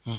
Hmm.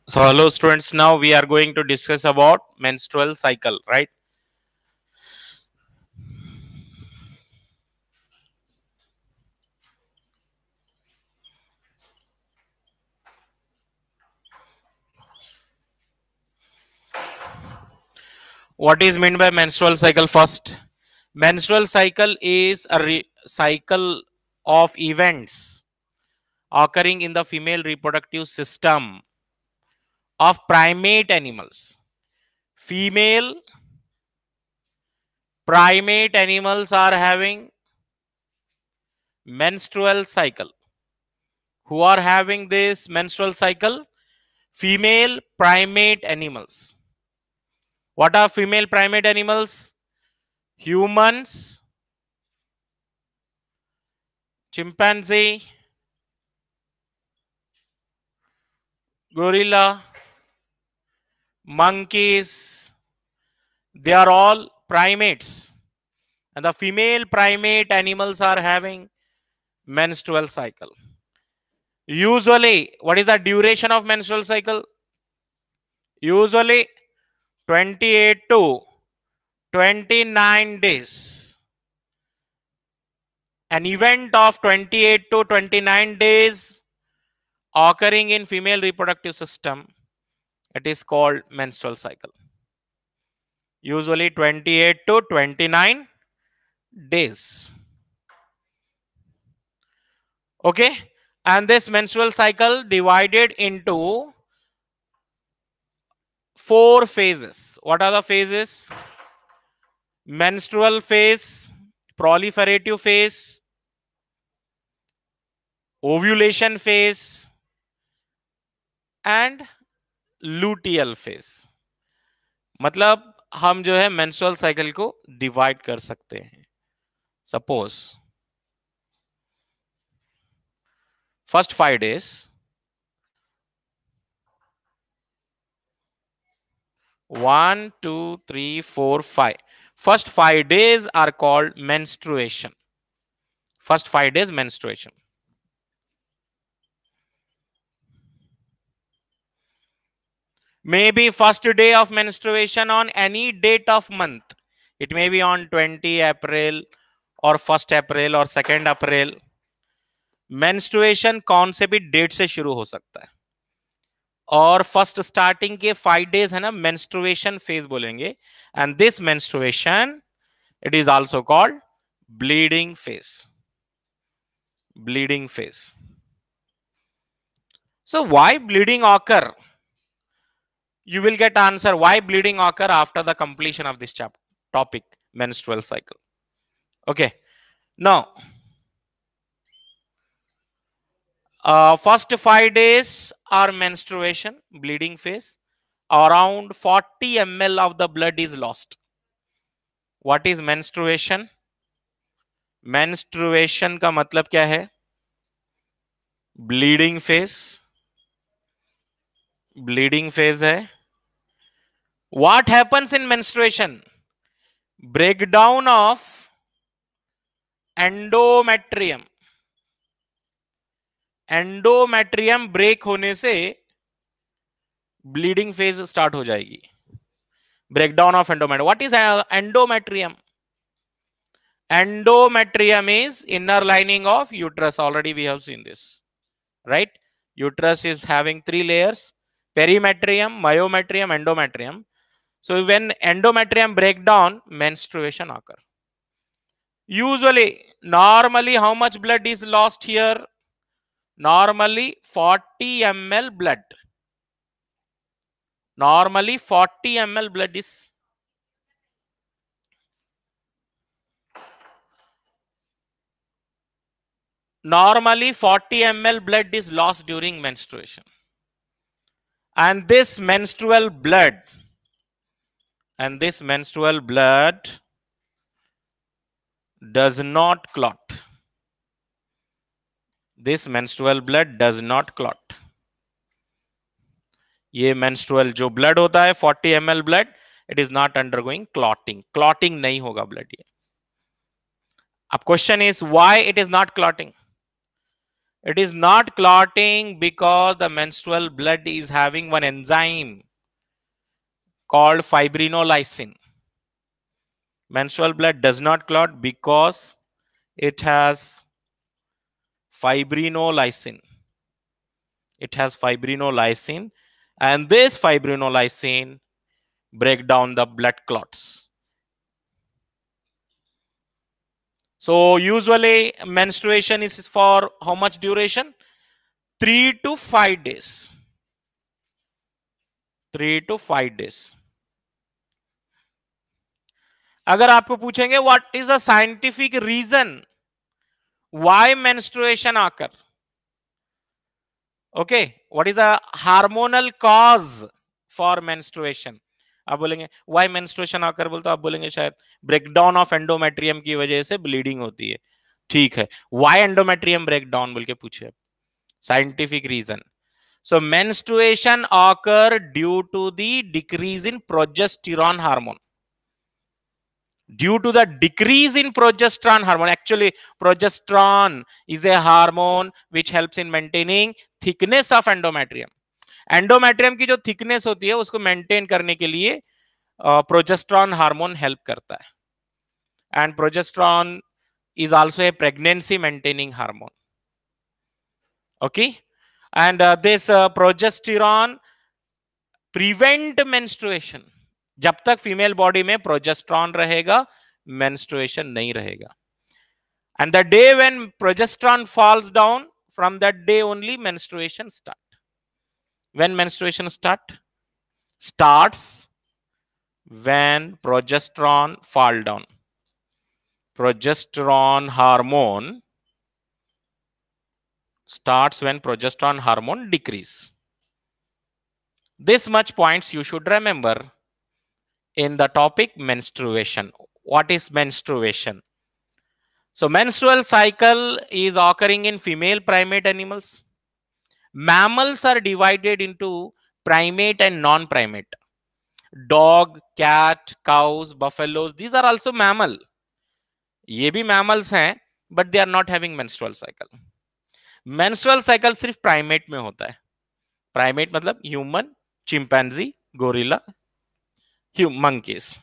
So hello students, now we are going to discuss about menstrual cycle, right? What is meant by menstrual cycle? First, menstrual cycle is a cycle of events occurring in the female reproductive system of primate animals. Female primate animals are having menstrual cycle. Who are having this menstrual cycle? Female primate animals. What are female primate animals? Humans, chimpanzee, gorilla, monkeys. They are all primates. And the female primate animals are having menstrual cycle. Usually, what is the duration of menstrual cycle? Usually 28 to 29 days. An event of 28 to 29 days occurring in female reproductive system, it is called menstrual cycle. Usually 28 to 29 days. Okay, and this menstrual cycle divided into 4 phases. What are the phases? Menstrual phase, proliferative phase, ovulation phase and luteal phase. मतलब हम जो है menstrual cycle को divide कर सकते हैं. Suppose first 5 days, 1, 2, 3, 4, 5. First 5 days are called menstruation. First 5 days menstruation. Maybe first day of menstruation on any date of month. It may be on 20 April or 1st April or 2nd April. Menstruation कौन से भी date से शुरू हो सकता है. और first starting के 5 डेज है ना, मेंस्ट्रुएशन फेज बोलेंगे. And this menstruation it is also called bleeding phase. Bleeding phase. So why bleeding occur? You will get answer why bleeding occur after the completion of this chapter topic, menstrual cycle. Okay, now first 5 days are menstruation, bleeding phase. Around 40 ml of the blood is lost. What is menstruation? Menstruation का मतलब क्या है? Bleeding phase. Bleeding phase है. What happens in menstruation? Breakdown of endometrium. Endometrium break होने से bleeding phase start हो जाएगी. Breakdown of endometrium. What is endometrium? Endometrium is inner lining of uterus. Already we have seen this, right? Uterus is having 3 layers: perimetrium, myometrium, endometrium. So when endometrium break down, menstruation occur. Usually, normally how much blood is lost here? Normally 40 ml blood. Normally 40 ml blood is normally 40 ml blood is lost during menstruation. And this menstrual blood does not clot. This menstrual blood does not clot. ये menstrual जो blood होता है 40 ml blood, it is not undergoing clotting. Clotting नहीं होगा blood ये. अब question is why it is not clotting? It is not clotting because the menstrual blood is having one enzyme called fibrinolysin. Menstrual blood does not clot because it has fibrinolysin. It has fibrinolysin, and this fibrinolysin break down the blood clots. So usually menstruation is for how much duration? 3 to 5 days. 3 to 5 days. अगर आपको पूछेंगे what is the scientific reason why menstruation occur? Okay, what is the hormonal cause for menstruation? आप बोलेंगे why menstruation occur बोलते आप बोलेंगे शायद breakdown of endometrium की वजह से ब्लीडिंग होती है. ठीक है, why endometrium breakdown बोल के पूछे. Scientific reason. So menstruation occur due to the decrease in progesterone hormone. Due to the decrease in progesterone hormone, actually progesterone is a hormone which helps in maintaining thickness of endometrium. Endometrium की जो thickness होती है उसको maintain करने के लिए progesterone hormone help करता है. And progesterone is also a pregnancy maintaining hormone. Okay, and this progesterone prevent menstruation. जब तक फीमेल बॉडी में प्रोजेस्ट्रॉन रहेगा मेंस्ट्रुएशन नहीं रहेगा. And the day when progesterone falls down, from that day only menstruation start. When menstruation starts when progesterone fall down. Progesterone hormone starts when progesterone hormone decrease. This much points you should remember in the topic menstruation. What is menstruation? So menstrual cycle is occurring in female primate animals. Mammals are divided into primate and non-primate. Dog, cat, cows, buffaloes, these are also mammal. ये भी mammals हैं, but they are not having menstrual cycle. Menstrual cycle सिर्फ primate में होता है. Primate मतलब human, chimpanzee, gorilla, monkeys.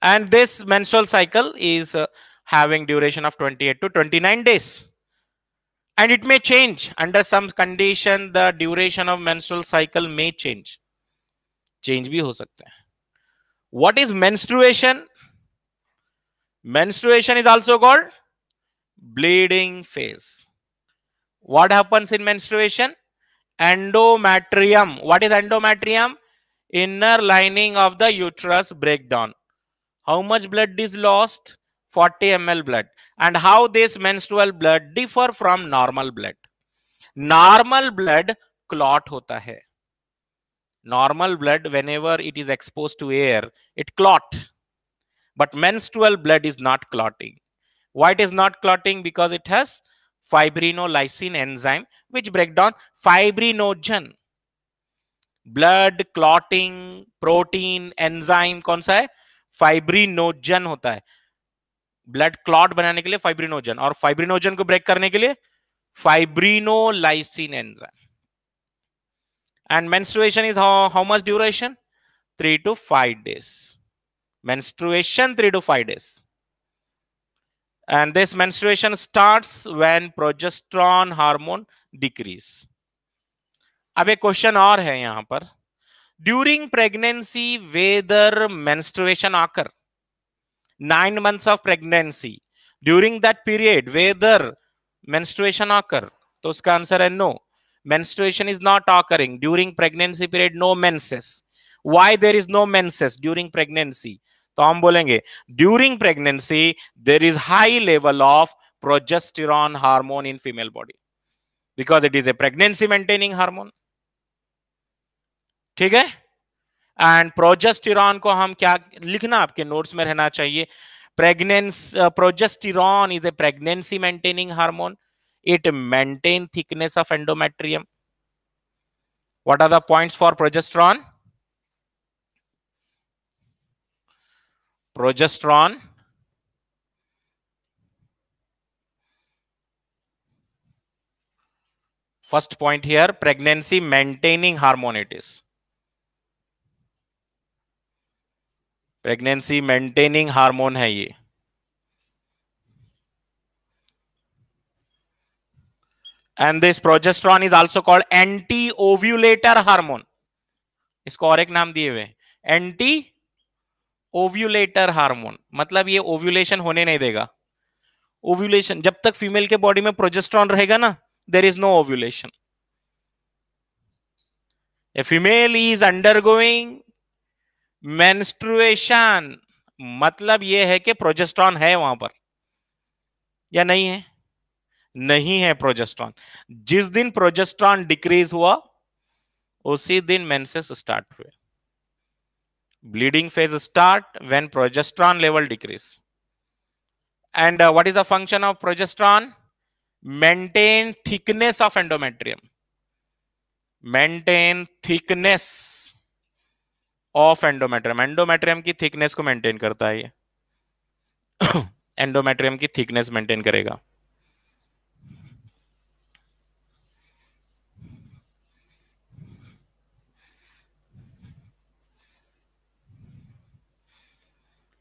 And this menstrual cycle is having duration of 28 to 29 days. And it may change under some condition. The duration of menstrual cycle may change. Change भी हो सकता है. What is menstruation? Menstruation is also called bleeding phase. What happens in menstruation? Endometrium. What is endometrium? Inner lining of the uterus breakdown. How much blood is lost? 40 ml blood. And how this menstrual blood differ from normal blood? Normal blood clot होता है. Normal blood, whenever it is exposed to air, it clot. But menstrual blood is not clotting. Why it is not clotting? Because it has fibrinolysin enzyme which break down fibrinogen. Blood clotting protein enzyme कौन सा है? Fibrinogen होता है. Blood clot बनाने के लिए fibrinogen, और fibrinogen को ब्रेक करने के लिए fibrinolysin enzyme. And menstruation is how much duration? 3 to 5 days. Menstruation 3 to 5 days. And this menstruation starts when progesterone hormone decrease. अब एक क्वेश्चन और है यहां पर. During pregnancy whether menstruation occur? 9 months of pregnancy, during that period whether menstruation occur? तो उसका answer है no. menstruation is not occurring during pregnancy period, no menses. Why there is no menses during pregnancy? तो हम बोलेंगे during pregnancy there is high level of progesterone hormone in female body because it is a pregnancy maintaining hormone. ठीक है. And progesterone को हम क्या लिखना, आपके नोट्स में रहना चाहिए. Progesterone is a pregnancy maintaining hormone. It maintain thickness of endometrium. What are the points for progesterone? Progesterone first point here, pregnancy maintaining hormone it is. Pregnancy maintaining hormone है ये. And this progesterone is also called anti ovulator hormone. इसको और एक नाम दिए हुए, anti ovulator hormone. मतलब ये ओव्यूलेशन होने नहीं देगा. ओव्यूलेशन जब तक फीमेल के बॉडी में प्रोजेस्टेरॉन रहेगा ना, there is no ovulation. A female is undergoing menstruation, मतलब यह है कि प्रोजेस्टेरॉन है वहां पर या नहीं है? नहीं है प्रोजेस्टेरॉन. जिस दिन प्रोजेस्टेरॉन डिक्रीज हुआ उसी दिन मेंसेस स्टार्ट हुए. Bleeding phase start when progesterone level decrease. And what is the function of progesterone? Maintain thickness of endometrium. Maintain thickness of endometrium. Endometrium की थिकनेस को मेंटेन करता है ये. एंडोमेट्रियम की थिकनेस मेंटेन करेगा.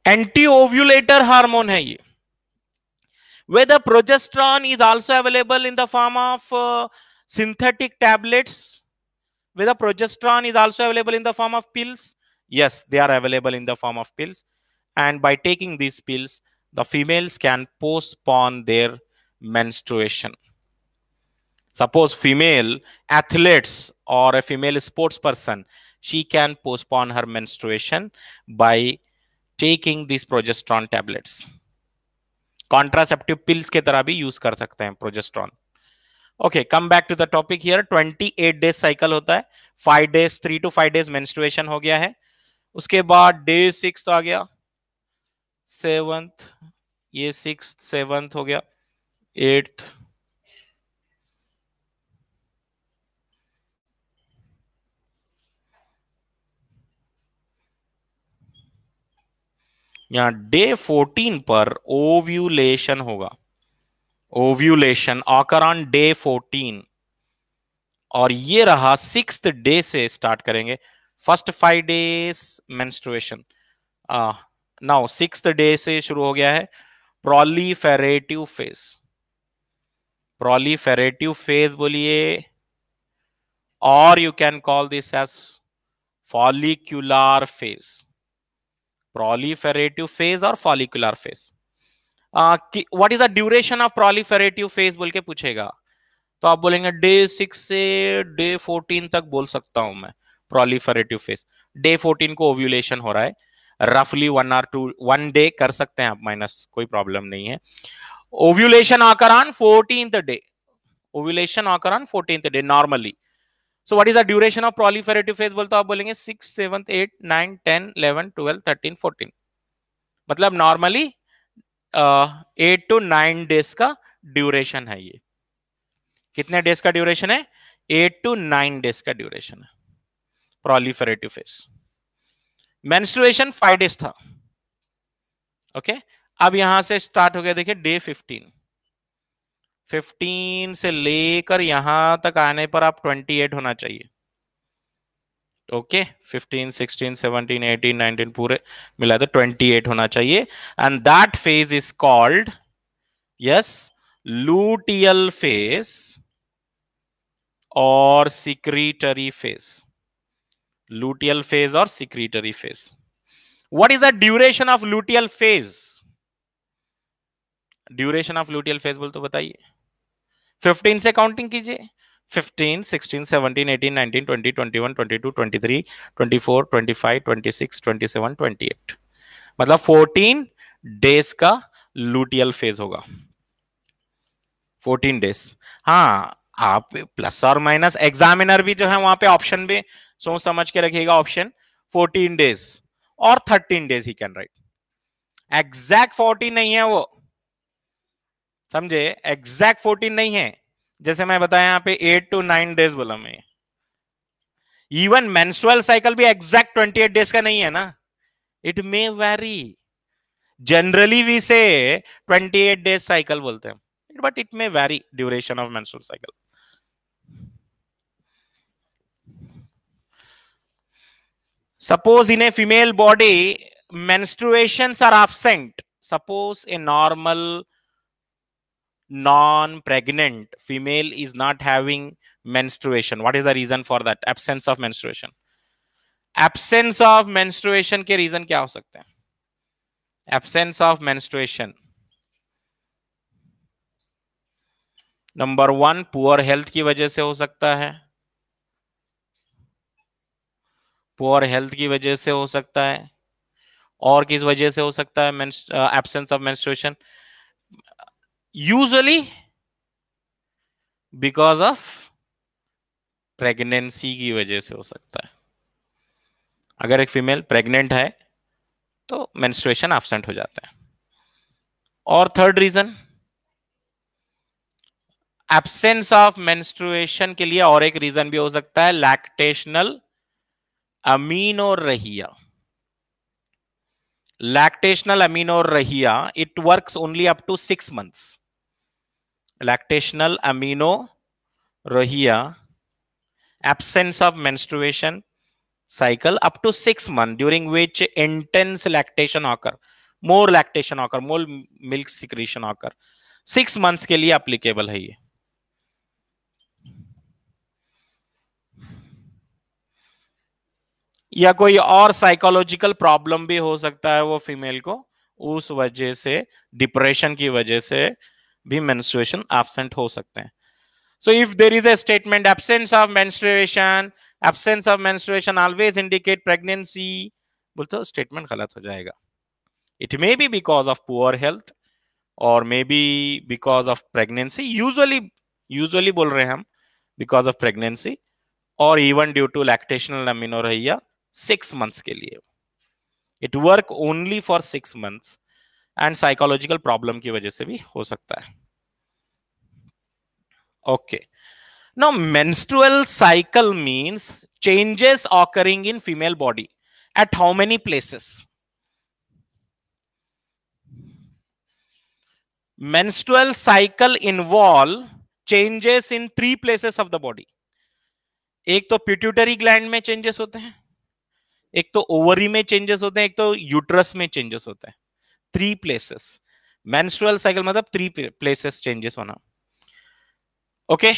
एंटी ओव्यूलेटर हार्मोन है ये. Whether progesterone is also available in the form of synthetic tablets, whether progesterone is also available in the form of pills, yes, they are available in the form of pills. And by taking these pills, the females can postpone their menstruation. Suppose female athletes or a female sports person, she can postpone her menstruation by taking these progesterone tablets. Contraceptive pills के तरह भी use कर सकते हैं progesterone. Okay, come back to the topic here. 28 days cycle होता है. 5 days 3 to 5 days menstruation हो गया है. उसके बाद डे 6 आ गया, 7th, ये 6th 7th हो गया, 8th, यहां डे 14 पर ओव्यूलेशन होगा. Ovulation occur on day 14. और ये रहा 6th डे से स्टार्ट करेंगे. First 5 days menstruation. Now 6th day से शुरू हो गया है प्रोलिफेरेटिव फेज. प्रोलिफेरेटिव फेज बोलिए, और you can call this as follicular phase. proliferative phase और follicular phase. what is the duration of proliferative phase बोल के पूछेगा, तो आप बोलेंगे डे 6 से डे 14 तक बोल सकता हूं मैं proliferative phase. डे 14 को ओव्यूलेशन हो रहा है, रफली 1 or 1 डे कर सकते हैं आप माइनस, कोई प्रॉब्लम नहीं है. Ovulation occur on 14th day. Ovulation occur on 14th day normally. So what is the duration of proliferative phase बोलते हो आप बोलेंगे 6, 7, 8, 9, 10, 11, 12, 13, 14. मतलब नॉर्मली 8 to 9 डेज का ड्यूरेशन है ये. कितने डेज का ड्यूरेशन है? 8 to 9 डेज का ड्यूरेशन है प्रोलिफेरेटिव फेज. मेंस्ट्रुएशन 5 डेज था. ओके, अब यहां से स्टार्ट हो गया, देखिए डे 15 से लेकर यहां तक आने पर आप 28 होना चाहिए. ओके, 15, 16, 17, 18, 19 पूरे मिला तो 28 होना चाहिए. And that phase is called, yes, luteal phase और सिक्रीटरी फेज. लूटियल फेज और secretory phase. What is the duration of luteal phase? Duration of luteal phase बोल तो बताइए. 15 से काउंटिंग कीजिए. 15, 16, 17, 18, 19, 20, 21, 22, 23, 24, 25, 26, 27, 28, मतलब 14 डेज का लुटियल फेज होगा। 14 डेज। हाँ, आप प्लस और माइनस, एग्जामिनर भी जो है वहां पे ऑप्शन भी सोच समझ के रखिएगा, ऑप्शन 14 डेज और 13 days he can write. Exact 14 नहीं है वो, समझे, एग्जैक्ट 14 नहीं है। जैसे मैं बताया यहाँ पे 8 to 9 डेज बोला मैं। इवन मेंस्ट्रुअल साइकिल भी एग्जैक्ट 28 डेज का नहीं है ना, it may vary. Generally we say 28 days cycle बोलते हैं, but it may vary duration of menstrual cycle. Suppose in a female body, menstruations are absent. Suppose a normal, non-pregnant female is not having menstruation. What is the reason for that? Absence of menstruation. Absence of menstruation के reason क्या हो सकते हैं? Absence of menstruation. Number 1, poor health की वजह से हो सकता है। पुअर हेल्थ की वजह से हो सकता है। और किस वजह से हो सकता है absence of menstruation? Usually because of pregnancy की वजह से हो सकता है। अगर एक फीमेल प्रेग्नेंट है तो मेंस्ट्रुएशन एब्सेंट हो जाता है। और third reason, absence of menstruation के लिए और एक रीजन भी हो सकता है, lactational amenorrhoea. Lactational amenorrhoea, it works only up to 6 months. Lactational amenorrhea, absence of menstruation cycle up to 6 months, during which intense lactation occur, more lactation occur, more milk secretion occur. 6 months के लिए applicable है ये। या कोई और psychological problem भी हो सकता है वो फीमेल को, उस वजह से, डिप्रेशन की वजह से भी मेंस्ट्रुएशन एब्सेंट हो सकते हैं। So if there is a statement absence of menstruation always indicate pregnancy, बोलते हो स्टेटमेंट गलत हो जाएगा। It may be because of poor health or maybe because of pregnancy. Usually बोल रहे हैं हम because of pregnancy or even due to lactational amenorrhea 6 months के लिए। It work only for 6 months and psychological problem की वजह से भी हो सकता है। Okay. Now, menstrual cycle means changes occurring in female body at how many places? Menstrual cycle involve changes in 3 places of the body. एक तो pituitary gland में चेंजेस होते हैं, एक तो ओवरी में चेंजेस होते हैं, एक तो यूट्रस में चेंजेस होते हैं। 3 places. Menstrual cycle मतलब 3 places चेंजेस होना। ओके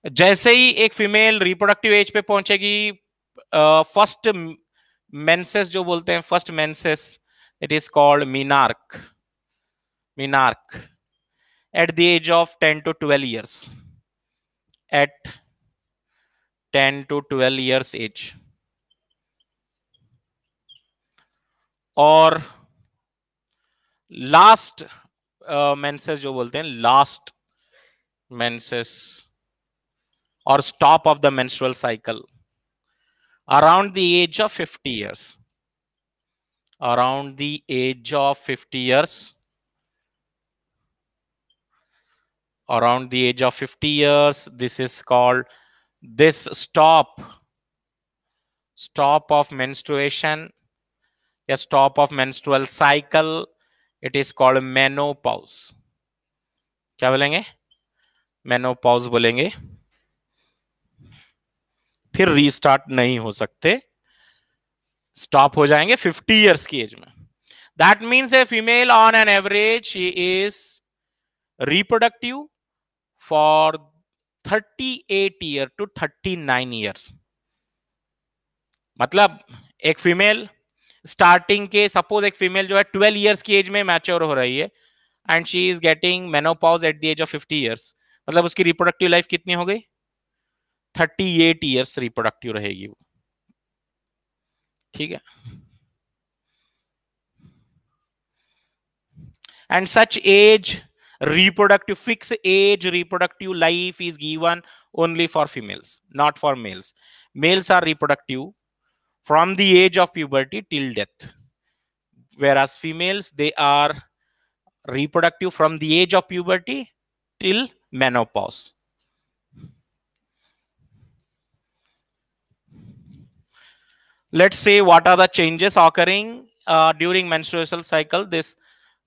जैसे ही एक फीमेल रिप्रोडक्टिव एज पे पहुंचेगी, फर्स्ट मेंसेस जो बोलते हैं, first menses, it is called menarche at the age of 10 to 12 years, at 10 to 12 years age. और लास्ट मेंसेस जो बोलते हैं, last menses or stop of the menstrual cycle around the age of 50 years. Around the age of 50 years. Around the age of 50 years, this is called, this stop of menstruation, a stop of menstrual cycle, it is called menopause. क्या बोलेंगे? Menopause बोलेंगे। फिर restart नहीं हो सकते, stop हो जाएंगे 50 years की एज में। That means a female on an average she is reproductive for 38 year to 39 years. मतलब एक फीमेल स्टार्टिंग के, सपोज एक फीमेल जो है 12 इयर्स की एज में मैच्योर हो रही है and she is getting menopause at the age of 50 years, मतलब उसकी रिप्रोडक्टिव लाइफ कितनी हो गई? 38 ईयर्स रिप्रोडक्टिव रहेगी वो, ठीक है। And such age reproductive fixed age reproductive life is given only for females, not for males. Males are reproductive from the age of puberty till death, whereas females, they are reproductive from the age of puberty till menopause. Let's say what are the changes occurring during menstrual cycle. This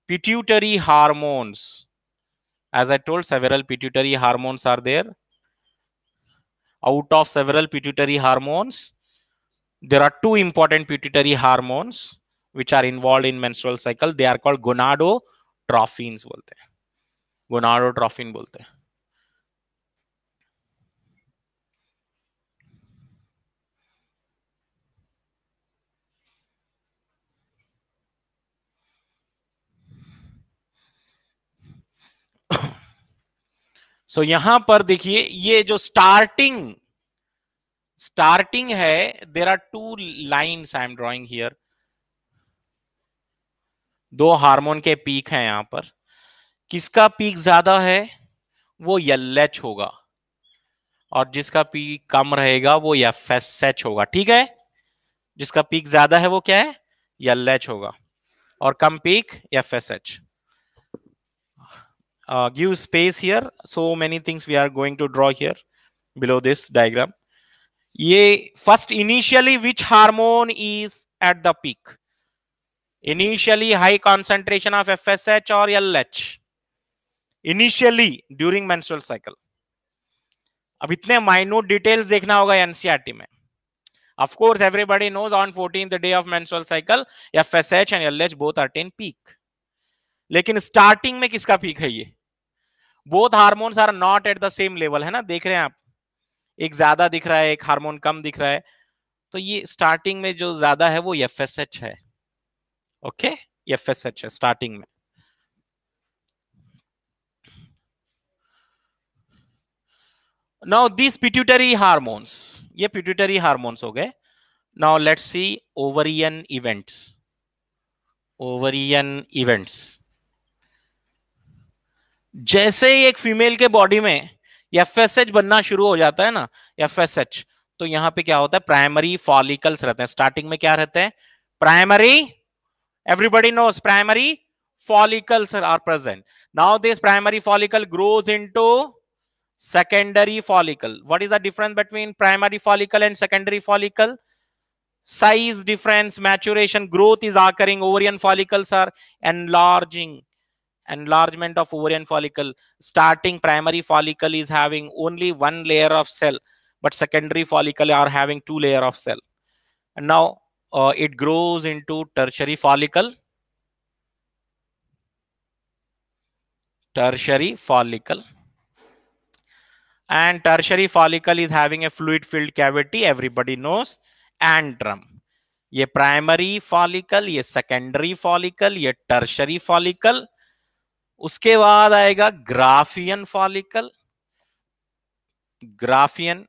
pituitary hormones, as I told, several pituitary hormones are there. Out of several pituitary hormones, there are two important pituitary hormones which are involved in menstrual cycle. They are called gonadotrophins बोलते हैं, gonadotrophin बोलते हैं. सो यहां पर देखिए, ये जो starting है, there are two lines I am drawing here. दो हार्मोन के पीक हैं यहां पर. किसका पीक ज्यादा है वो LH होगा, और जिसका पीक कम रहेगा वो FSH होगा, ठीक है. जिसका पीक ज्यादा है वो क्या है, LH होगा, और कम peak FSH. Give space here. So many things we are going to draw here below this diagram. ये first, initially which hormone is at the peak? Initially high concentration of FSH or LH? Initially during menstrual cycle. अब इतने minute details देखना होगा NCERT में. Of course, everybody knows on 14th day of menstrual cycle, FSH and LH both attain peak. लेकिन starting में किसका peak है ये? Both hormones are not at the same level, है ना, देख रहे हैं आप. एक ज्यादा दिख रहा है, एक हार्मोन कम दिख रहा है. तो ये स्टार्टिंग में जो ज्यादा है वो FSH है. ओके, FSH है स्टार्टिंग में. नाउ दिस पिट्यूटरी हार्मोन्स, ये पिट्यूटरी हार्मोन्स हो गए. Now let's see ovarian events. Ovarian events, जैसे ही एक फीमेल के बॉडी में FSH बनना शुरू हो जाता है ना, FSH, तो यहां पे क्या होता है, प्राइमरी फॉलिकल्स रहते हैं. स्टार्टिंग में क्या रहते हैं, primary, everybody knows primary follicles are present. Now this primary follicle grows into secondary follicle. What is the difference between primary follicle and secondary follicle? Size difference, maturation, growth is occurring. Ovarian follicles are enlarging. Enlargement of ovarian follicle. Starting primary follicle is having only one layer of cell, but secondary follicle are having two layer of cell. And now it grows into tertiary follicle. Tertiary follicle. And tertiary follicle is having a fluid filled cavity, everybody knows, antrum. ये primary follicle, ये secondary follicle, ये tertiary follicle. उसके बाद आएगा Graafian follicle. Graafian,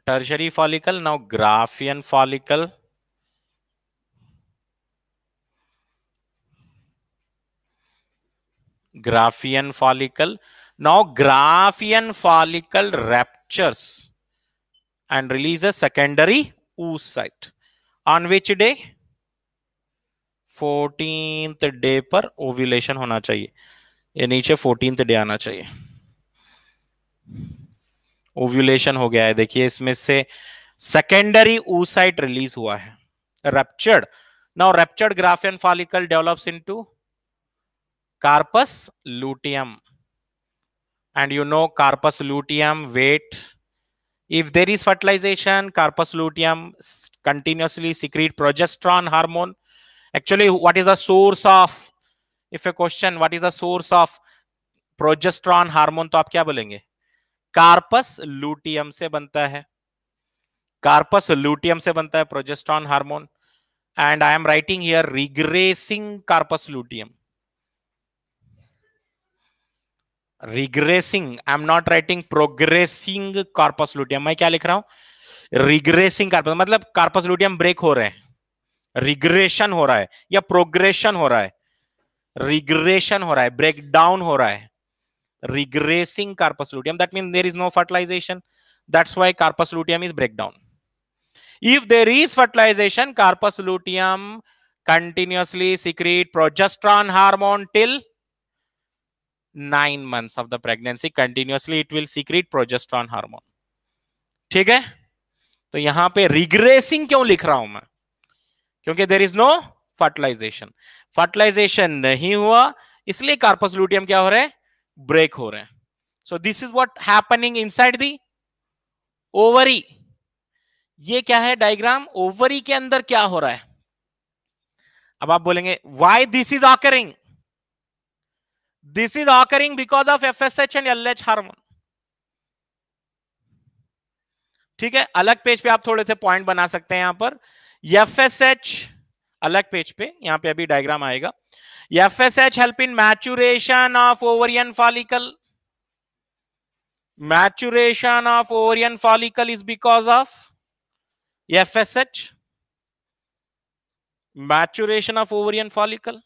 tertiary follicle, now Graafian follicle. Graafian follicle. Now Graafian follicle ruptures and releases secondary oocyte. On which day? 14th day पर ovulation होना चाहिए. ये नीचे 14th डे आना चाहिए. ओव्यूलेशन हो गया है, देखिए इसमें से सेकेंडरी oocyte रिलीज हुआ है, ruptured. Now ruptured Graafian follicle develops into corpus luteum. And you know carpus luteum weight. If there is fertilization, carpus luteum continuously secrete progesterone hormone. Actually, what is the source of, if a question, what is the source of progesterone hormone, तो आप क्या बोलेंगे, corpus luteum से बनता है. Corpus luteum से बनता है progesterone hormone. and I am writing here regressing corpus luteum. Regressing, I am not writing progressing corpus luteum. मैं क्या लिख रहा हूं? Regressing corpus, मतलब corpus luteum ब्रेक हो रहे हैं, रिग्रेशन हो रहा है या प्रोग्रेशन हो रहा है? रिग्रेशन हो रहा है, ब्रेक डाउन हो रहा है. Regressing corpus luteum, that means there is no fertilization. That's why corpus luteum is breakdown. If there is fertilization, corpus luteum continuously secrete progesterone hormone till 9 months of the pregnancy. Continuously it will secrete progesterone hormone. ठीक है? तो यहां पे regressing क्यों लिख रहा हूं मैं? क्योंकि there is no fertilization. Fertilization नहीं हुआ, इसलिए corpus luteum क्या हो रहे हैं? ब्रेक हो रहे हैं. So this is what happening inside the ovary. ये क्या है डायग्राम? ओवरी के अंदर क्या हो रहा है? अब आप बोलेंगे why this is occurring? This is occurring because of FSH and LH hormone. ठीक है, अलग पेज पे आप थोड़े से पॉइंट बना सकते हैं. यहां पर FSH अलग पेज पे, यहां पे अभी डायग्राम आएगा. FSH help in maturation of ovarian follicle. Maturation of ovarian follicle is because of FSH. Maturation of ovarian follicle.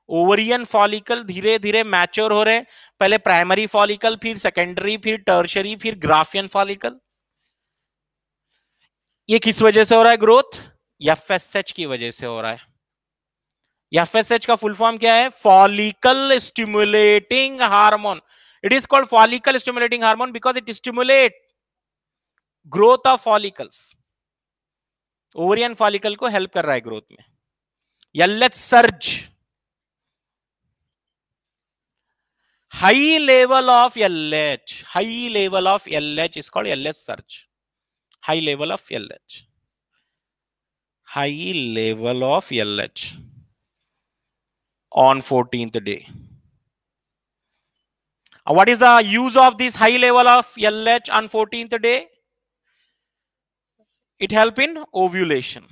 Ovarian follicle धीरे धीरे मैच्योर हो रहे. पहले प्राइमरी फॉलिकल, फिर सेकेंडरी, फिर टर्शरी, फिर ग्राफियन फॉलिकल. ये किस वजह से हो रहा है ग्रोथ? FSH की वजह से हो रहा है. FSH का फुल फॉर्म क्या है? Follicle stimulating hormone. It is called follicle stimulating hormone because it stimulate growth of follicles. Ovarian follicle को हेल्प कर रहा है ग्रोथ में. LH surge, high level of LH, high level of LH is called LH surge. High level of LH, high level of LH on 14th day. What is the use of this high level of LH on 14th day? It help in ovulation.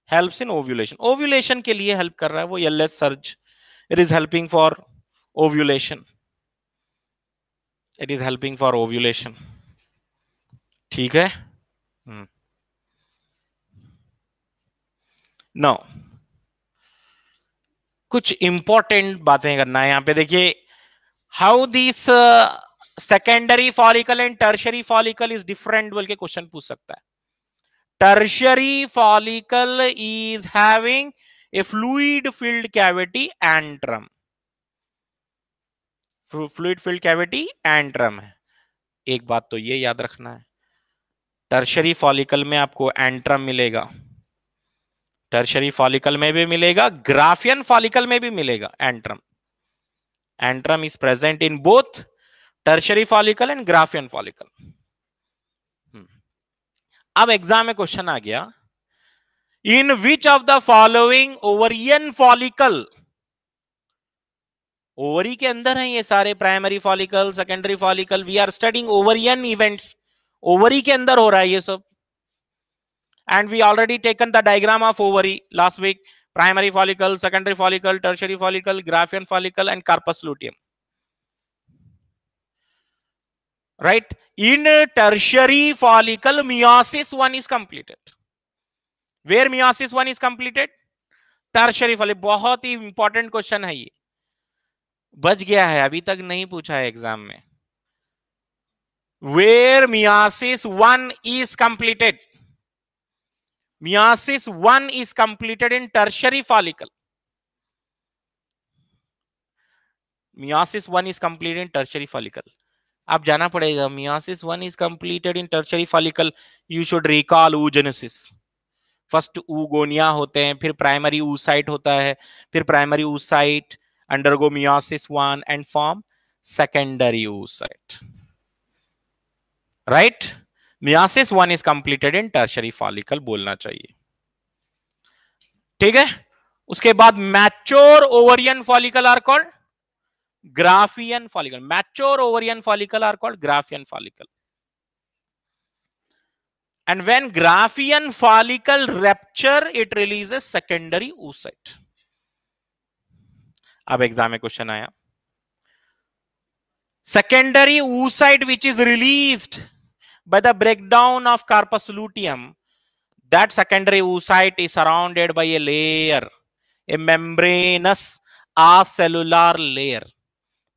Helps in ovulation. Ovulation के लिए help कर रहा है वो LH surge. It is helping for ovulation. It is helping for ovulation. ठीक है? Now, कुछ important बातें करना है यहां पे. देखिए, how this secondary follicle and tertiary follicle is different बोल के क्वेश्चन पूछ सकता है. Tertiary follicle is having a fluid filled cavity antrum. Fluid filled cavity antrum है. एक बात तो ये याद रखना है, टर्शरी फॉलिकल में आपको एंट्रम मिलेगा, टर्शरी फॉलिकल में भी मिलेगा, ग्राफियन फॉलिकल में भी मिलेगा antrum. Antrum is present in both tertiary follicle and Graafian follicle. अब एग्जाम में क्वेश्चन आ गया, in which of the following ovarian follicle, ovary के अंदर है ये सारे, primary follicle, secondary follicle, we are studying ovarian events, ovary के अंदर हो रहा है ये सब. And we already taken the diagram of ovary last week. Primary follicle, secondary follicle, tertiary follicle, Graafian follicle, and corpus luteum. Right? In tertiary follicle, meiosis 1 is completed. Where meiosis 1 is completed? Tertiary follicle. बहुत ही important question है ये. बच गया है, अभी तक नहीं पूछा है एग्जाम में. Where meiosis 1 is completed? Meiosis 1 is completed in tertiary follicle. Meiosis 1 is completed in tertiary follicle. आप जाना पड़ेगा. Meiosis 1 is completed in tertiary follicle. You should recall oogenesis. First oogonia होते हैं, फिर primary oocyte होता है, फिर primary oocyte undergo meiosis 1 and form secondary oocyte. Right? Meiosis 1 is completed in tertiary follicle बोलना चाहिए. ठीक है? उसके बाद mature ovarian follicle are called Graafian follicle. Mature ovarian follicle are called Graafian follicle. and when Graafian follicle rupture it releases secondary oocyte. अब exam में question आया, secondary oocyte which is released by the breakdown of carpus luteum, that secondary oocyte is surrounded by a layer, a membranous acellular layer.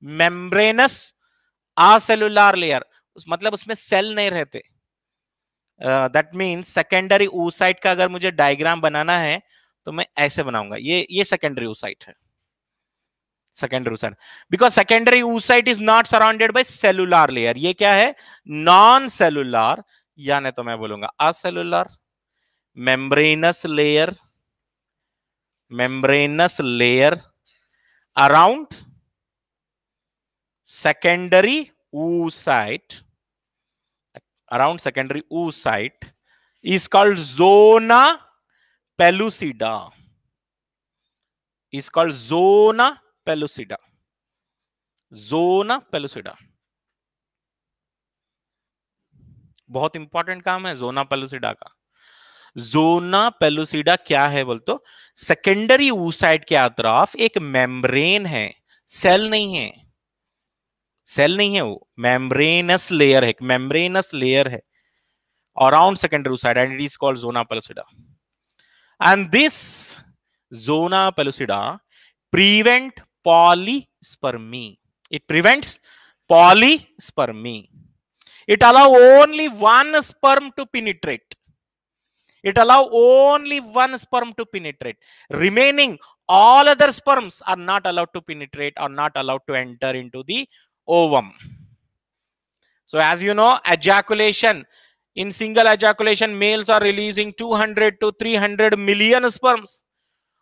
Membranous acellular layer, मतलब उसमें cell नहीं रहते. That means secondary oocyte का अगर मुझे diagram बनाना है तो मैं ऐसे बनाऊंगा, ये सेकेंडरी oocyte है. Secondary oocyte, because secondary oocyte is not surrounded by cellular layer. ये क्या है? नॉन सेलुलर, यानी तो मैं बोलूंगा असेलुलर. membranous layer around secondary oocyte, is called zona pellucida. Zona pellucida बहुत इंपॉर्टेंट काम है जोना पेलुसिडा का. जोना पेलुसिडा क्या है बोल तो, सेकेंडरी oocyte के अतराफ एक मेम्ब्रेन है, सेल नहीं है, वो मेम्ब्रेनस लेयर है around secondary oocyte, and it is called zona pellucida. And this zona pellucida prevent polyspermy. It prevents polyspermy. It allows only one sperm to penetrate. Remaining all other sperms are not allowed to penetrate or not allowed to enter into the ovum. So as you know, ejaculation, in single ejaculation, males are releasing 200 to 300 million sperms.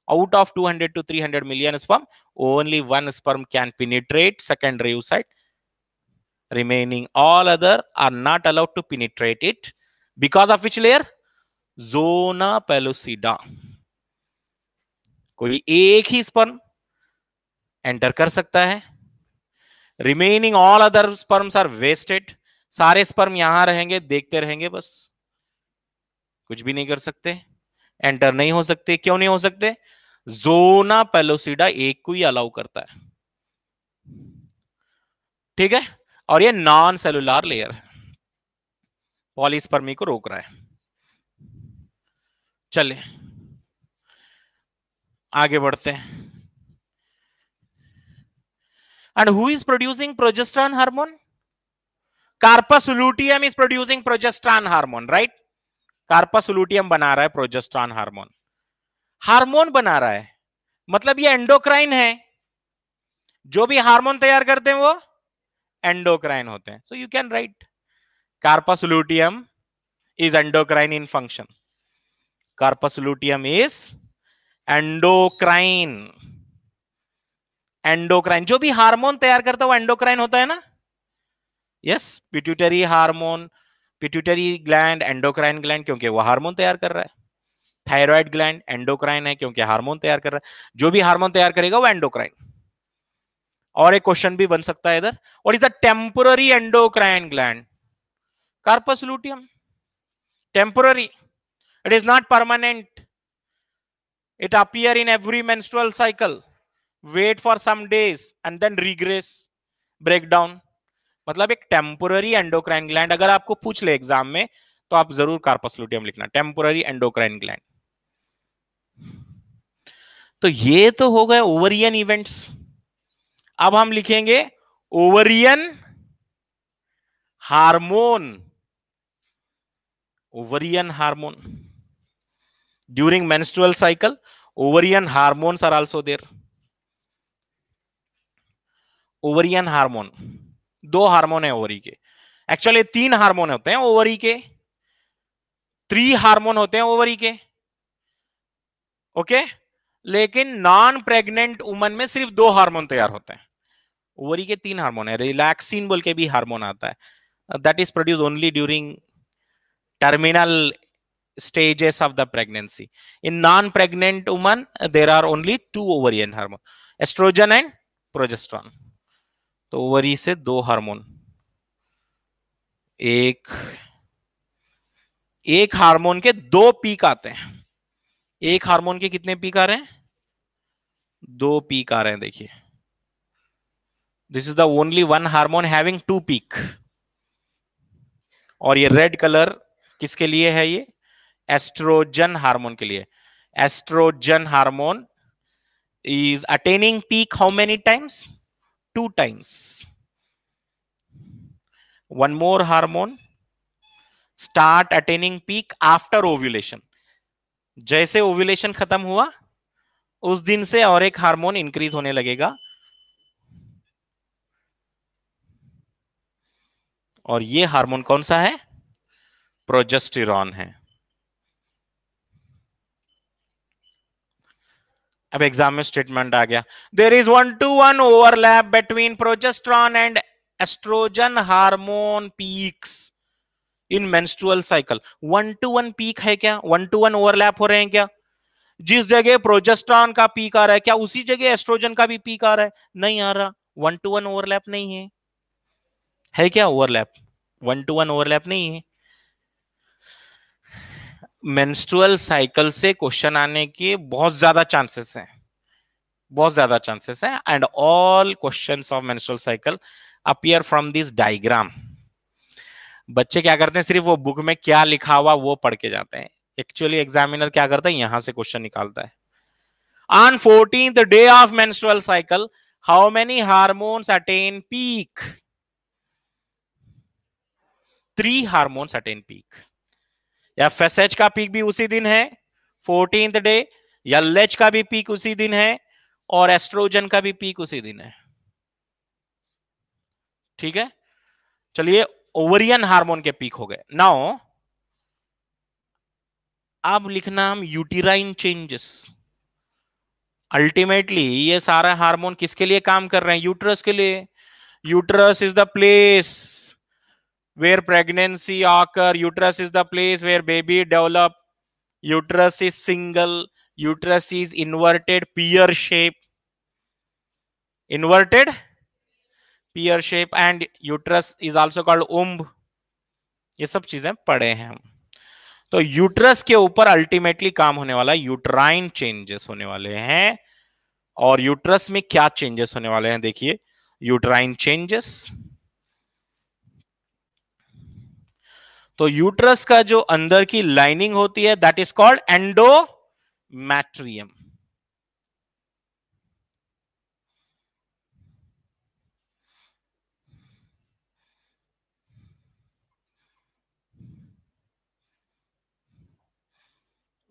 Out of 200 to 300 million sperm, only one sperm can penetrate secondary oocyte. Remaining all other are not allowed to penetrate it. Because of which layer? Zona pellucida. कोई एक ही sperm enter कर सकता है. Remaining all other sperms are wasted. सारे sperm यहां रहेंगे, देखते रहेंगे, बस कुछ भी नहीं कर सकते, एंटर नहीं हो सकते. क्यों नहीं हो सकते? जोना पेलुसिडा एक को ही अलाउ करता है. ठीक है, और ये नॉन सेलुलर लेयर है, पॉलीस्पर्मी को रोक रहा है. चले आगे बढ़ते हैं. And who is producing progesterone hormone? Carpus luteum is producing progesterone hormone, right? Carpus luteum बना रहा है progesterone hormone. हार्मोन बना रहा है मतलब ये एंडोक्राइन है. जो भी हार्मोन तैयार करते हैं वो एंडोक्राइन होते हैं. So you can write Carpus luteum is endocrine in function. Carpus luteum is endocrine. जो भी हार्मोन तैयार करता है वो एंडोक्राइन होता है ना. Yes, pituitary hormone, pituitary gland endocrine gland क्योंकि वो हार्मोन तैयार कर रहा है. थायराइड ग्लैंड एंडोक्राइन है क्योंकि हार्मोन तैयार कर रहा है. जो भी हार्मोन तैयार करेगा वो एंडोक्राइन. और एक क्वेश्चन भी बन सकता है इधर, what is the temporary endocrine gland? Corpus luteum. Temporary, it is not permanent. It appear in every menstrual cycle, wait for some days and then regress, breakdown. मतलब एक टेम्पोररी एंडोक्राइन ग्लैंड अगर आपको पूछ ले एग्जाम में तो आप जरूर कार्पस लूटियम लिखना, टेम्पोररी एंडोक्राइन ग्लैंड. तो ये तो हो गए ओवरियन इवेंट्स. अब हम लिखेंगे ovarian hormone. Ovarian hormone during menstrual cycle, ovarian hormones are also there. Ovarian hormone, दो हार्मोन है ओवरी के. एक्चुअली 3 हार्मोन होते हैं ओवरी के, 3 हार्मोन होते हैं ओवरी के. ओके, लेकिन नॉन प्रेग्नेंट वुमन में सिर्फ 2 हार्मोन तैयार होते हैं. ओवरी के 3 हार्मोन है. रिलैक्सिन बोल के भी हार्मोन आता है, that is produce only during terminal stages of the pregnancy. In non-pregnant woman, there are only 2 ovarian hormone, estrogen and progesterone. तो ओवरी से 2 हार्मोन, एक एक हार्मोन के दो पीक आते हैं। एक हार्मोन के कितने पीक आ रहे हैं? दो पीक आ रहे हैं। देखिए, this is the only one hormone having two peak. और ये रेड कलर किसके लिए है? ये एस्ट्रोजन हार्मोन के लिए। Estrogen hormone is attaining peak how many times? Two times. One more hormone start attaining peak after ovulation. जैसे ovulation खत्म हुआ उस दिन से और एक हार्मोन इंक्रीज होने लगेगा, और ये हार्मोन कौन सा है? प्रोजेस्टेरॉन है। अब एग्जाम में स्टेटमेंट आ गया, there is 1-to-1 overlap between progesterone and estrogen hormone peaks in menstrual cycle. 1-to-1 peak है क्या? 1-to-1 ओवरलैप हो रहे हैं क्या? जिस जगह प्रोजेस्टेरॉन का पीक आ रहा है क्या उसी जगह एस्ट्रोजन का भी पीक आ रहा है? नहीं आ रहा। 1-to-1 ओवरलैप नहीं है। है क्या ओवरलैप? 1-to-1 ओवरलैप नहीं है। मेंस्ट्रुअल साइकिल से क्वेश्चन आने के बहुत ज्यादा चांसेस हैं, बहुत ज्यादा चांसेस हैं। And all questions of menstrual cycle appear from this diagram. बच्चे क्या करते हैं, सिर्फ वो बुक में क्या लिखा हुआ वो पढ़ के जाते हैं। एक्चुअली एग्जामिनर क्या करता है, यहां से क्वेश्चन निकालता है। On 14th day of menstrual cycle, how many hormones attain peak? 3 hormones attain peak. या FSH का पीक भी उसी दिन है 14th डे, या LH का भी पीक उसी दिन है, और एस्ट्रोजन का भी पीक उसी दिन है। ठीक है, चलिए ओवरियन हार्मोन के पीक हो गए। नाउ अब लिखना हम यूटेराइन चेंजेस। अल्टीमेटली ये सारा हार्मोन किसके लिए काम कर रहे हैं? यूट्रस के लिए। Uterus is the place where pregnancy occur. Uterus is the place where baby develop. Uterus is single. Uterus is inverted pear shape. Inverted pear shape, and uterus is also called womb. ये सब चीजें पढ़े हैं हम। तो uterus के ऊपर ultimately काम होने वाला यूट्राइन चेंजेस होने वाले हैं। और यूट्रस में क्या चेंजेस होने वाले हैं? देखिए, यूट्राइन चेंजेस। तो यूट्रस का जो अंदर की लाइनिंग होती है that is called endometrium.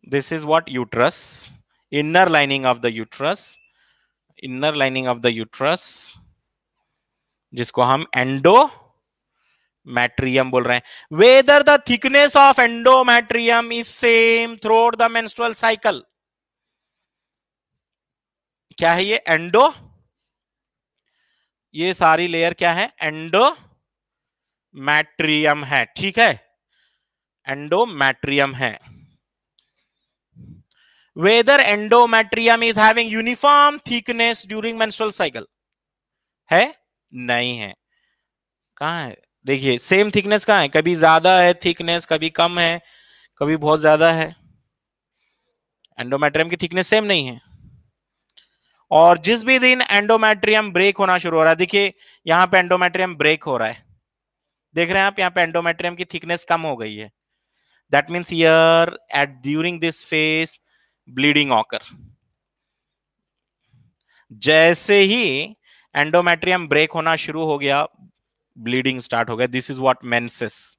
This is what uterus, inner lining of the uterus, inner lining of the uterus, जिसको हम एंडोमैट्रियम बोल रहे हैं। Whether the thickness of endometrium is same throughout the menstrual cycle. क्या है ये? ये सारी लेयर क्या है? एंडोमैट्रियम है। ठीक है, एंडोमैट्रियम है। Whether endometrium is having uniform thickness during menstrual cycle, है? नहीं है। कहां है? देखिए, सेम थिकनेस कहां है? कभी ज्यादा है थिकनेस, कभी कम है, कभी बहुत ज्यादा है। एंडोमेट्रियम की थिकनेस सेम नहीं है। और जिस भी दिन एंडोमेट्रियम ब्रेक होना शुरू हो रहा है, देखिए यहां पे एंडोमेट्रियम ब्रेक हो रहा है, देख रहे हैं आप, यहां पे एंडोमेट्रियम की थिकनेस कम हो गई है। That means here eight during this phase bleeding occur. जैसे ही एंडोमेट्रियम ब्रेक होना शुरू हो गया, ब्लीडिंग स्टार्ट हो गया। This is what menses,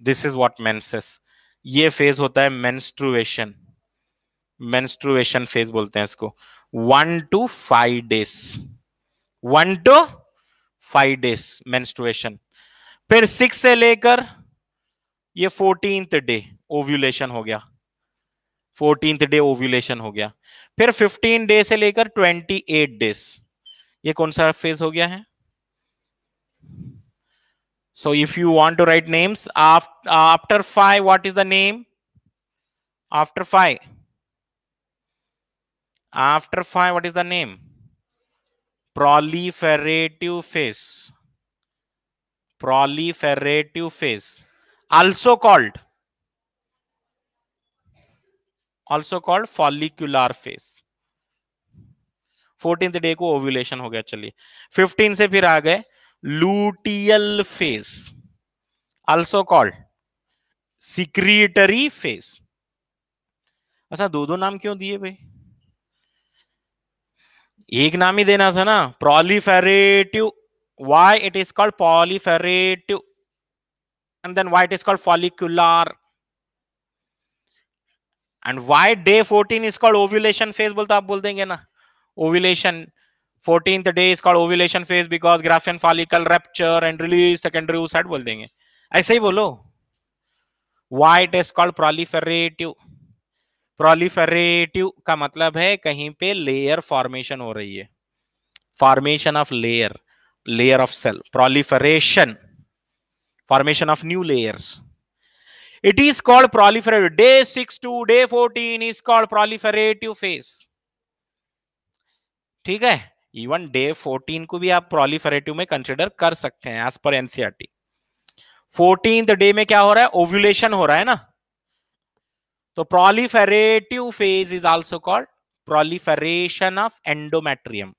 this is what menses. ये फेज होता है मेंस्ट्रुएशन। मेंस्ट्रुएशन फेज बोलते हैं इसको। 1 to 5 days, 1 to 5 days menstruation. फिर 6 से लेकर ये 14th डे ओव्यूलेशन हो गया। 14th डे ओव्यूलेशन हो गया। फिर 15 डे से लेकर 28 डेज, ये कौन सा फेज हो गया है? So if you want to write names after 5, what is the name? After 5, after 5, what is the name? Proliferative phase. Proliferative phase, also called also called follicular phase. 14th day को ovulation हो गया। चलिए 15 से फिर आ गए luteal phase, also called secretory phase. अच्छा, दो दो नाम क्यों दिए भाई? एक नाम ही देना था ना, proliferative. Why it is called proliferative and then why it is called follicular and why day 14 is called ovulation phase? बोलते आप बोल देंगे ना, ovulation 14th day is called ovulation phase because Graafian follicle rupture and release secondary oocyte बोल देंगे, ऐसे ही बोलो। why it is called proliferative? proliferative का मतलब है कहीं पे लेयर फॉर्मेशन हो रही है, formation of layer of cell, proliferation, formation of new layers. It is called proliferative. Day 6 to day 14 is called proliferative phase. ठीक है, इवन डे 14 को भी आप proliferative में कंसिडर कर सकते हैं as per NCERT. 14th day में क्या हो रहा है? ओव्यूलेशन हो रहा है ना, तो proliferative phase is also called proliferation of endometrium.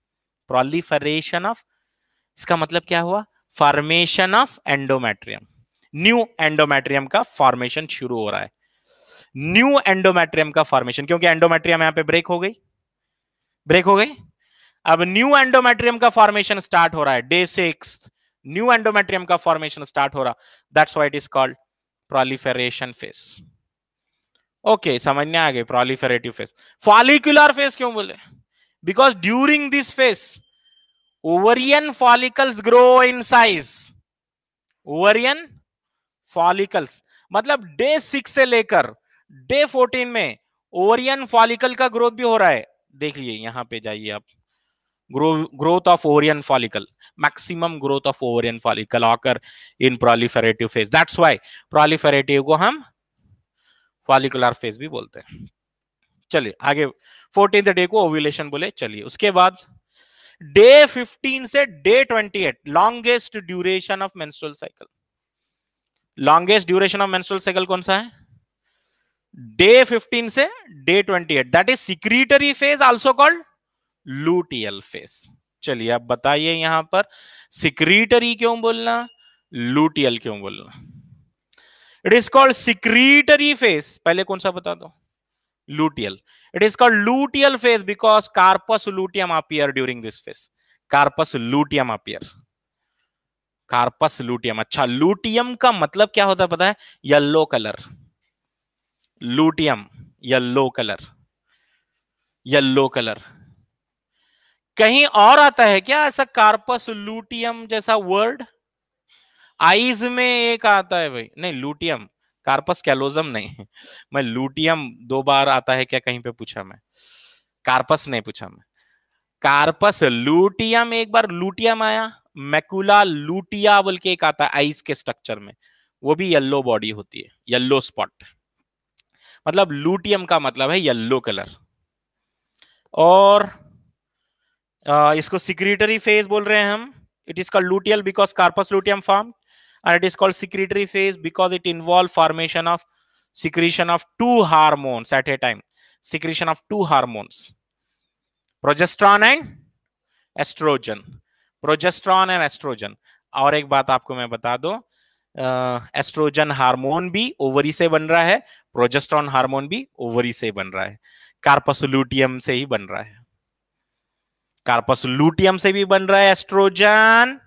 proliferation of, इसका मतलब क्या हुआ? Formation of endometrium, new endometrium का फॉर्मेशन शुरू हो रहा है। न्यू एंडोमेट्रियम का फॉर्मेशन, क्योंकि एंडोमेट्रियम यहां पे ब्रेक हो गई। अब न्यू एंडोमेट्रियम का फॉर्मेशन स्टार्ट हो रहा है डे 6, न्यू एंडोमेट्रियम का फॉर्मेशन स्टार्ट हो रहा, that's why it is called proliferation phase. Okay, समझने आ गए प्रोलिफरेटिव फेज। फॉलिकुलर फेज क्यों बोले? Because during this phase ovarian follicles grow in size. ovarian follicles मतलब डे 6 से लेकर डे 14 में ओवरियन फॉलिकल का ग्रोथ भी हो रहा है। देख लीजिए, यहां पे जाइए आप, growth of ovarian follicle, maximum growth of ovarian follicle occur in proliferative phase. That's why proliferative को हम फॉलिकुलर फेज भी बोलते हैं। चलिए आगे, 14th डे को ओव्यूलेशन बोले। चलिए उसके बाद डे 15 से day 28 longest duration of menstrual cycle. Longest duration of menstrual cycle कौन सा है? डे 15 से day 28, that is secretory phase, also called luteal phase. चलिए अब बताइए यहां पर सिक्रीटरी क्यों बोलना, लूटियल क्यों बोलना? It is called secretory phase, पहले कौन सा बता दो? luteal. It is called luteal phase because carpus luteum appear during this phase. Carpus luteum appear. Carpus luteum. अच्छा, luteum का मतलब क्या होता है पता है? Yellow colour. luteum yellow colour, yellow colour. कहीं और आता है क्या ऐसा कार्पस लूटियम जैसा वर्ड? आइज में एक आता है भाई, नहीं लूटियम, कार्पस कैलोजम नहीं। मैं लूटियम 2 बार आता है क्या कहीं पे पूछा? मैं कार्पस नहीं पूछा, मैं कार्पस लूटियम एक बार लूटियम आया, मैकुला लूटिया बोल के एक आता है आइस के स्ट्रक्चर में, वो भी येलो बॉडी होती है, येलो स्पॉट। मतलब लूटियम का मतलब है येलो कलर। और इसको सिक्रीटरी फेज बोल रहे हैं हम। It is called luteal because corpus luteum form, and it is called secretory phase because it involves formation of secretion of 2 hormones at a time. Secretion of 2 hormones, progesterone and estrogen. Progesterone and estrogen. और एक बात आपको मैं बता दूं, oestrogen hormone भी ovary से बन रहा है, प्रोजेस्टेरोन हार्मोन भी ओवरी से बन रहा है, कार्पस लूटियम से ही बन रहा है। कार्पस लूटियम से भी बन रहा है एस्ट्रोजन,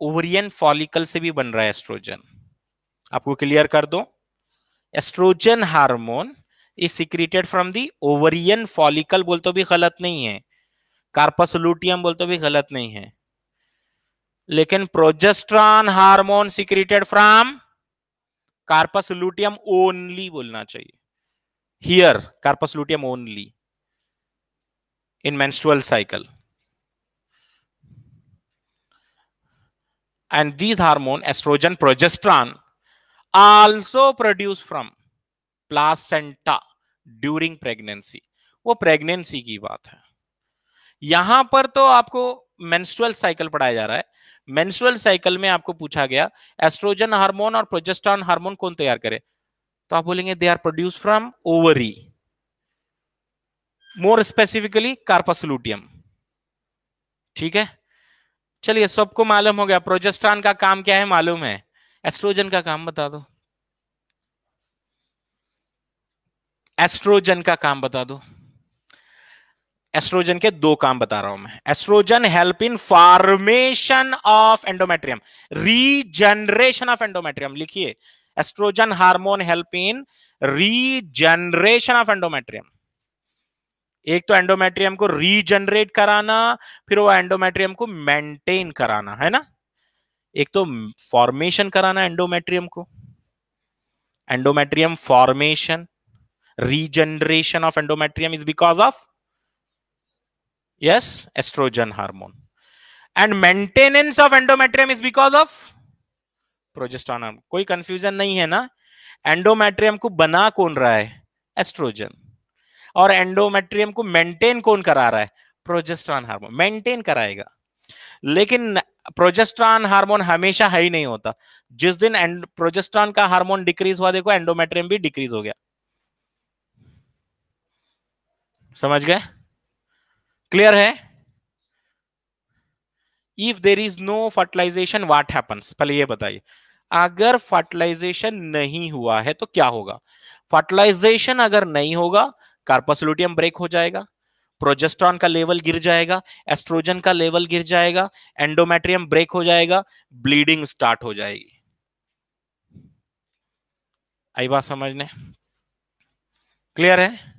ओवरियन फॉलिकल से भी बन रहा है एस्ट्रोजन। आपको क्लियर कर दो, estrogen hormone is secreted from the ovarian follicle बोल तो भी गलत नहीं है, कार्पस लूटियम बोल तो भी गलत नहीं है, लेकिन progesterone hormone secreted from corpus luteum only बोलना चाहिए। Here corpus luteum only in menstrual cycle. And these hormone, estrogen, progesterone, also produced from placenta during pregnancy. वो प्रेगनेंसी की बात है। यहां पर तो आपको मेंस्ट्रुअल साइकिल पढ़ाया जा रहा है। मेंस्ट्रुअल साइकिल में आपको पूछा गया एस्ट्रोजन हार्मोन और प्रोजेस्टेरोन हार्मोन कौन तैयार करे, तो आप बोलेंगे they are produce from ovary. More specifically corpus luteum. ठीक है, चलिए सबको मालूम हो गया प्रोजेस्टेरॉन का काम क्या है मालूम है, एस्ट्रोजन का काम बता दो, एस्ट्रोजन का काम बता दो। एस्ट्रोजन के दो काम बता रहा हूं मैं। Estrogen help in formation of endometrium, regeneration of endometrium. लिखिए, estrogen hormone help in regeneration of endometrium. एक तो एंडोमेट्रियम को रीजनरेट कराना, फिर वो एंडोमेट्रियम को मेंटेन कराना, है ना। एक तो फॉर्मेशन कराना एंडोमेट्रियम को, endometrium formation, regeneration of endometrium is because of yes estrogen hormone, and maintenance of endometrium is because of progesterone hormone। कोई कंफ्यूजन नहीं है ना, एंडोमेट्रियम को बना कौन रहा है, एस्ट्रोजन, और एंडोमेट्रियम को मेंटेन कौन करा रहा है, प्रोजेस्टेरॉन हार्मोन मेंटेन कराएगा। लेकिन प्रोजेस्टेरॉन हार्मोन हमेशा हाई नहीं होता, जिस दिन प्रोजेस्टेरॉन का हार्मोन डिक्रीज हुआ देखो एंडोमेट्रियम भी डिक्रीज हो गया। समझ गए, क्लियर है। If there is no fertilization what happens, पहले ये बताइए, अगर फर्टिलाइजेशन नहीं हुआ है तो क्या होगा। फर्टिलाइजेशन अगर नहीं होगा, कार्पस लूटियम ब्रेक हो जाएगा, प्रोजेस्टेरॉन का लेवल गिर जाएगा, एस्ट्रोजन का लेवल गिर जाएगा, एंडोमेट्रियम ब्रेक हो जाएगा, ब्लीडिंग स्टार्ट हो जाएगी। आई बात समझने, क्लियर है।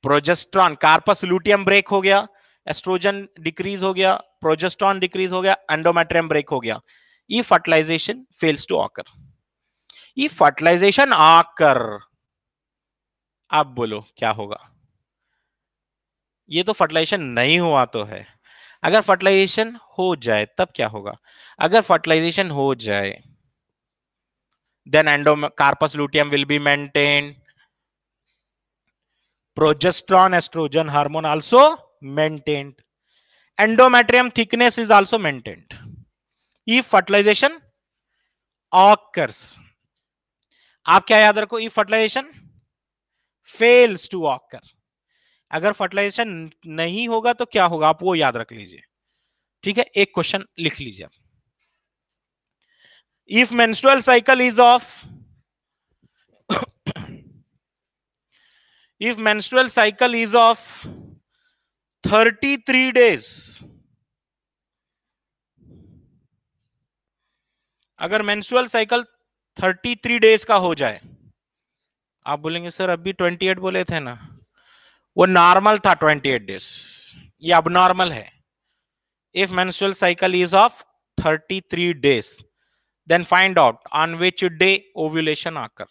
प्रोजेस्टेरॉन, कार्पस लूटियम ब्रेक हो गया, एस्ट्रोजन डिक्रीज हो गया, प्रोजेस्टेरॉन डिक्रीज हो गया, एंडोमेट्रियम ब्रेक हो गया। If fertilisation fails to occur, if fertilisation आकर, आप बोलो क्या होगा। ये तो फर्टिलाइजेशन नहीं हुआ तो है, अगर फर्टिलाइजेशन हो जाए तब क्या होगा। अगर फर्टिलाइजेशन हो जाए then corpus luteum will be maintained, progesterone estrogen hormone also maintained, endometrium thickness is also maintained if fertilization occurs। आप क्या याद रखो, if fertilization fails to occur, अगर फर्टिलाइजेशन नहीं होगा तो क्या होगा, आप वो याद रख लीजिए। ठीक है, एक क्वेश्चन लिख लीजिए आप, if menstrual cycle is of if menstrual cycle is of 33 days, अगर मेंस्ट्रुअल साइकिल 33 डेज का हो जाए, आप बोलेंगे सर अभी 28 बोले थे ना, वो नॉर्मल था 28 डेज, ये अब नॉर्मल है। If menstrual cycle is of 33 days then find out on which day ovulation occur,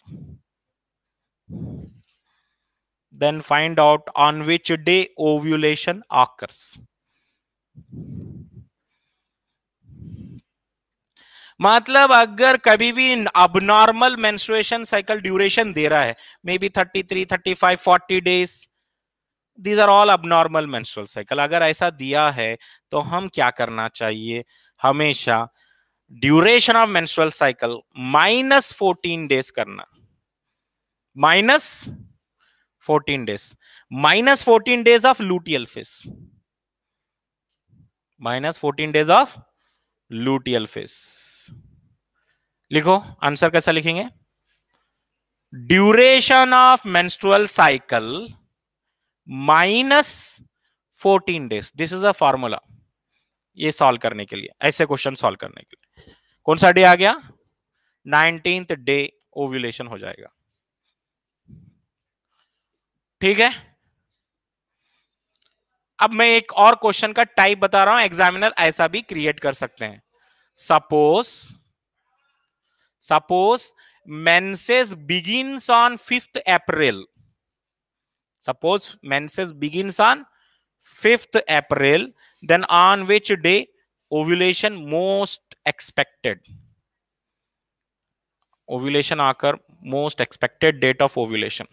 then find out on which day ovulation occurs। मतलब अगर कभी भी अबनॉर्मल मेंस्ट्रुएशन साइकिल ड्यूरेशन दे रहा है, may be 33, 35, 40 days, these are all abnormal menstrual cycle. अगर ऐसा दिया है तो हम क्या करना चाहिए, हमेशा duration of menstrual cycle -14 days करना, -14 days, -14 days of luteal phase, -14 days of luteal phase. लिखो आंसर कैसा लिखेंगे, duration of menstrual cycle -14 days, this is a formula ये सॉल्व करने के लिए, ऐसे क्वेश्चन सॉल्व करने के लिए। कौन सा डे आ गया, 19th डे ओव्यूलेशन हो जाएगा। ठीक है, अब मैं एक और क्वेश्चन का टाइप बता रहा हूं, एग्जामिनर ऐसा भी क्रिएट कर सकते हैं। Suppose menses begins on 5th April, suppose menses begins on 5th April, then on which day ovulation most expected, ovulation occur, most expected date of ovulation।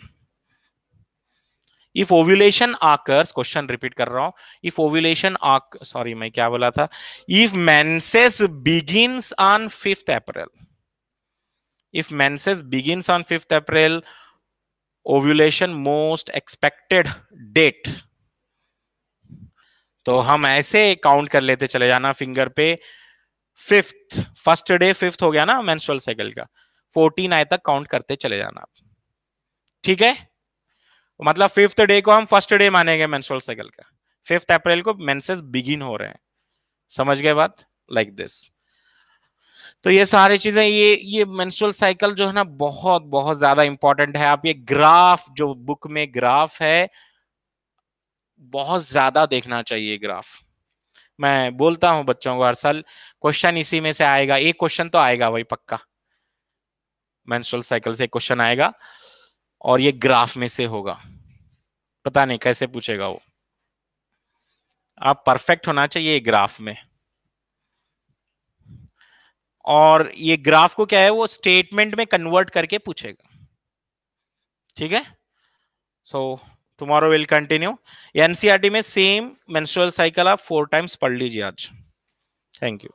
if ovulation occurs, question repeat कर रहा हूं, if ovulation sorry मैं क्या बोला था, if menses begins on 5th April, if menses begins on 5th April, ovulation most expected date, तो हम ऐसे काउंट कर लेते चले जाना फिंगर पे, फिफ्थ, फर्स्ट डे फिफ्थ हो गया ना मेंस्ट्रुअल साइकिल का, 14 आए तक काउंट करते चले जाना आप, ठीक है। मतलब फिफ्थ डे को हम फर्स्ट डे मानेंगे मेंस्ट्रुअल साइकिल का, 5 अप्रैल को मेंसेस बिगिन हो रहे हैं, समझ गए बात, लाइक दिस। तो ये सारी चीजें, ये मेंस्ट्रुअल साइकिल जो है ना बहुत बहुत ज्यादा इंपॉर्टेंट है। आप ये ग्राफ, जो बुक में ग्राफ है, बहुत ज्यादा देखना चाहिए ग्राफ। मैं बोलता हूं बच्चों को हर साल क्वेश्चन इसी में से आएगा, एक क्वेश्चन तो आएगा भाई पक्का, मेंस्ट्रुअल साइकिल से क्वेश्चन आएगा और ये ग्राफ में से होगा, पता नहीं कैसे पूछेगा वो, आप परफेक्ट होना चाहिए ग्राफ में। और ये ग्राफ को क्या है, वो स्टेटमेंट में कन्वर्ट करके पूछेगा, ठीक है। So tomorrow will continue. NCERT में सेम मेंस्ट्रुअल साइकिल आप 4 टाइम्स पढ़ लीजिए आज। Thank you.